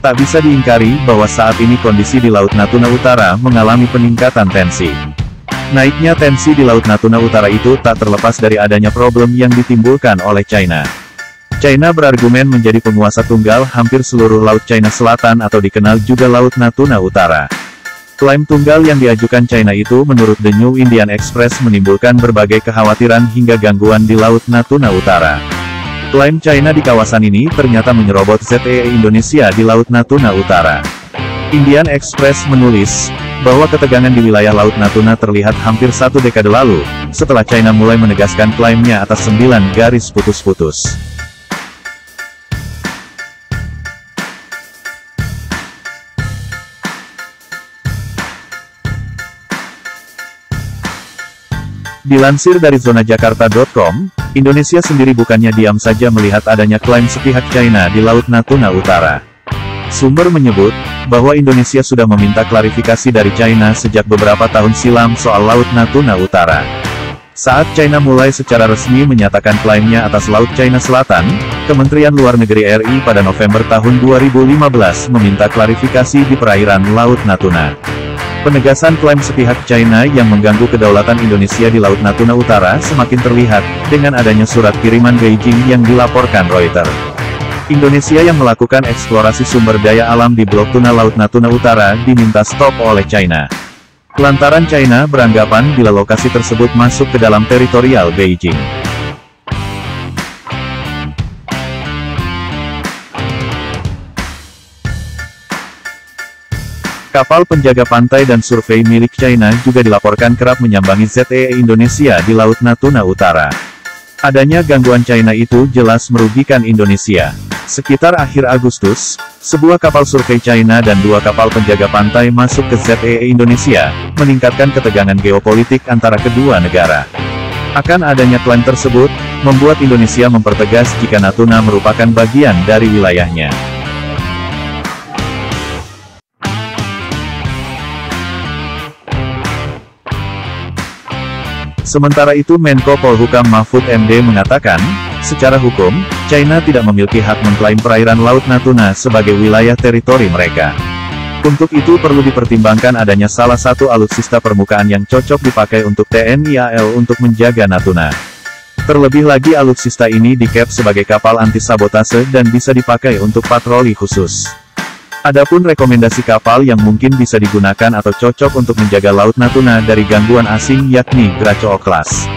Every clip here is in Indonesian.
Tak bisa diingkari bahwa saat ini kondisi di Laut Natuna Utara mengalami peningkatan tensi. Naiknya tensi di Laut Natuna Utara itu tak terlepas dari adanya problem yang ditimbulkan oleh China. China berargumen menjadi penguasa tunggal hampir seluruh Laut China Selatan atau dikenal juga Laut Natuna Utara. Klaim tunggal yang diajukan China itu menurut The New Indian Express menimbulkan berbagai kekhawatiran hingga gangguan di Laut Natuna Utara. Klaim China di kawasan ini ternyata menyerobot ZEE Indonesia di Laut Natuna Utara. Indian Express menulis bahwa ketegangan di wilayah Laut Natuna terlihat hampir 1 dekade lalu, setelah China mulai menegaskan klaimnya atas 9 garis putus-putus. Dilansir dari zonajakarta.com, Indonesia sendiri bukannya diam saja melihat adanya klaim sepihak China di Laut Natuna Utara. Sumber menyebut bahwa Indonesia sudah meminta klarifikasi dari China sejak beberapa tahun silam soal Laut Natuna Utara. Saat China mulai secara resmi menyatakan klaimnya atas Laut China Selatan, Kementerian Luar Negeri RI pada November tahun 2015 meminta klarifikasi di perairan Laut Natuna. Penegasan klaim sepihak China yang mengganggu kedaulatan Indonesia di Laut Natuna Utara semakin terlihat dengan adanya surat kiriman Beijing yang dilaporkan Reuters. Indonesia yang melakukan eksplorasi sumber daya alam di Blok Tuna Laut Natuna Utara diminta stop oleh China. Lantaran China beranggapan bila lokasi tersebut masuk ke dalam teritorial Beijing. Kapal penjaga pantai dan survei milik China juga dilaporkan kerap menyambangi ZEE Indonesia di Laut Natuna Utara. Adanya gangguan China itu jelas merugikan Indonesia. Sekitar akhir Agustus, sebuah kapal survei China dan 2 kapal penjaga pantai masuk ke ZEE Indonesia, meningkatkan ketegangan geopolitik antara kedua negara. Akan adanya klaim tersebut, membuat Indonesia mempertegas jika Natuna merupakan bagian dari wilayahnya. Sementara itu Menko Polhukam Mahfud MD mengatakan, secara hukum, China tidak memiliki hak mengklaim perairan Laut Natuna sebagai wilayah teritori mereka. Untuk itu perlu dipertimbangkan adanya salah satu alutsista permukaan yang cocok dipakai untuk TNI AL untuk menjaga Natuna. Terlebih lagi alutsista ini di-cap sebagai kapal anti-sabotase dan bisa dipakai untuk patroli khusus. Adapun rekomendasi kapal yang mungkin bisa digunakan atau cocok untuk menjaga Laut Natuna dari gangguan asing yakni Gracchio Class.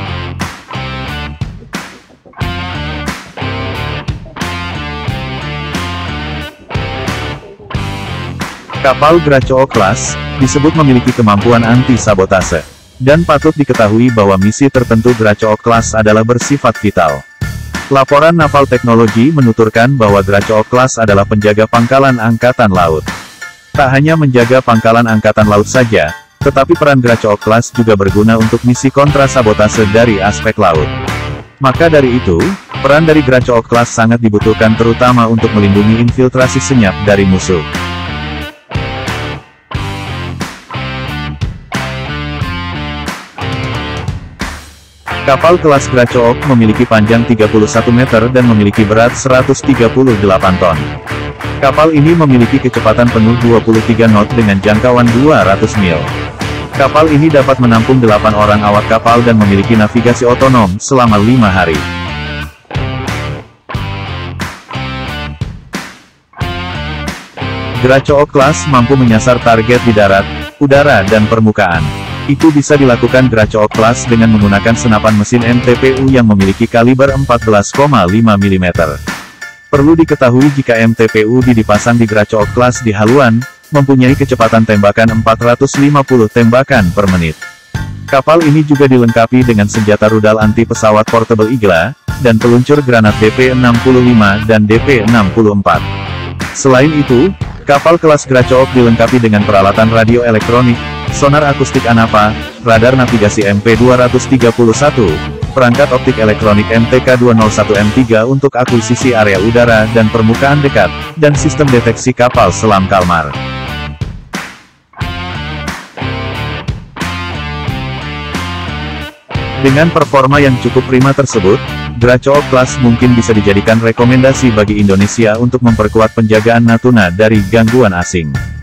Kapal Gracchio Class disebut memiliki kemampuan anti-sabotase, dan patut diketahui bahwa misi tertentu Gracchio Class adalah bersifat vital. Laporan Naval Teknologi menuturkan bahwa Gracchio Class adalah penjaga pangkalan Angkatan Laut. Tak hanya menjaga pangkalan Angkatan Laut saja, tetapi peran Gracchio Class juga berguna untuk misi kontrasabotase dari aspek laut. Maka dari itu, peran dari Gracchio Class sangat dibutuhkan terutama untuk melindungi infiltrasi senyap dari musuh. Kapal kelas Gracchio memiliki panjang 31 meter dan memiliki berat 138 ton. Kapal ini memiliki kecepatan penuh 23 knot dengan jangkauan 200 mil. Kapal ini dapat menampung 8 orang awak kapal dan memiliki navigasi otonom selama 5 hari. Gracchio Class mampu menyasar target di darat, udara dan permukaan. Itu bisa dilakukan Gracchio Class dengan menggunakan senapan mesin MTPU yang memiliki kaliber 14,5 mm. Perlu diketahui jika MTPU dipasang di Gracchio Class di haluan, mempunyai kecepatan tembakan 450 tembakan per menit. Kapal ini juga dilengkapi dengan senjata rudal anti pesawat portable Igla, dan peluncur granat DP-65 dan DP-64. Selain itu, kapal kelas Gracchio dilengkapi dengan peralatan radio elektronik, sonar akustik ANAPA, radar navigasi MP231, perangkat optik elektronik MTK201M3 untuk akuisisi area udara dan permukaan dekat, dan sistem deteksi kapal selam Kalmar. Dengan performa yang cukup prima tersebut, Draco Class mungkin bisa dijadikan rekomendasi bagi Indonesia untuk memperkuat penjagaan Natuna dari gangguan asing.